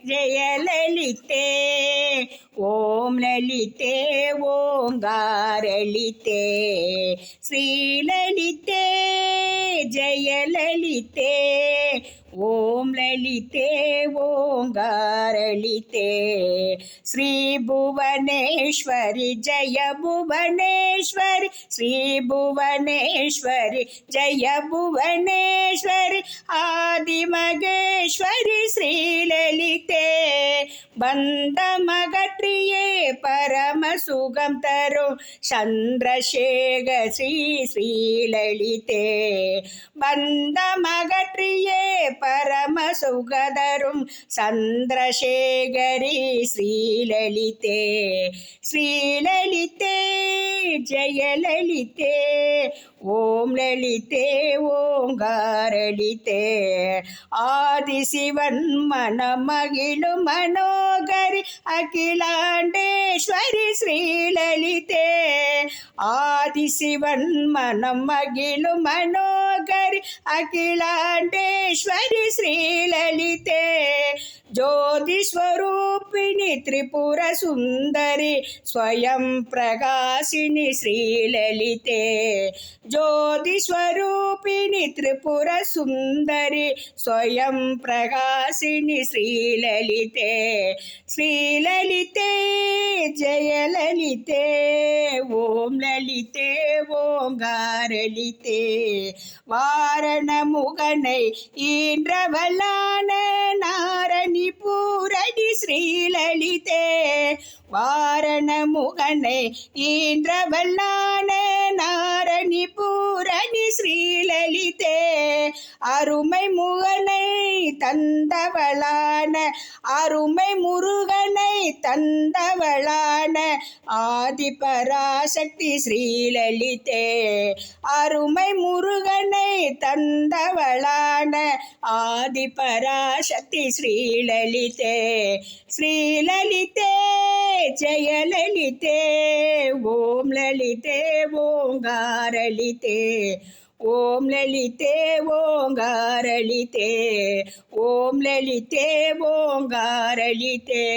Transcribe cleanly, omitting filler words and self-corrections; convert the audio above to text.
ஜெயலலிதே. ஓம் லலிதே ஓங்காரலிதே. ஸ்ரீலலிதே ஜெயலலிதே. ஓம் லலிதே ஓங்காரலிதே. ஸ்ரீ புவனேஸ்வரி ஜெய புவனேஸ்வரி. ஸ்ரீ புவனேஸ்வரி ஜெய புவனேஸ்வரி. ஆதிமகேஸ்வரி ஸ்ரீலலிதே. பந்தமகற்றியே பரம சுகம் தரும் சந்திரசேகர் ஸ்ரீலலிதே. பந்தமகற்றியே பரம சுகதரும் சந்திரசேகரி ஸ்ரீலலிதே. ஸ்ரீலலிதே ஜெயலலிதே. ஓம் லலிதே ஓங்காரலிதே. ஆதிசிவன் மனமகிழும் மனோகரி அகிலாண்டேஸ்வரி ஸ்ரீலலிதே. ஆதிசிவன் மனம் மகிழும் மனோகரி அகிலாண்டேஸ்வரி ஸ்ரீலலிதே. ஜோதி ஸ்வரூபிணி திரிபுர சுந்தரி ஸ்வயம் பிரகாசினி ஸ்ரீலலிதே. ஜோதி ஸ்வரூபிணி திரிபுர சுந்தரி ஸ்வயம் பிரகாசினி ஸ்ரீலலிதே. ஸ்ரீலலிதே ஜெயலலிதே. ஓம் லலிதே ஓங்காரலிதே. வாரண முகனை ஈன்றவளான நாரணி பூரணி ஸ்ரீலலிதே. வாரண முகனை ஈன்றவளான நாரணி பூரணி ஸ்ரீலலிதே. அருமை முகனை தந்தவளான அருமை முருகனை தந்தவளான ஆதிபராசக்தி ஸ்ரீலலிதே. அருமை முருகனை தந்தவளான ஆதிபராசக்தி ஸ்ரீலலிதே. ஸ்ரீலலிதே ஜெயலலிதே. ஓம் லலிதே ஓங்காரலிதே. ஓம் லலிதே ஓங்காரலிதே. ஓம் லலிதே ஓங்காரலிதே.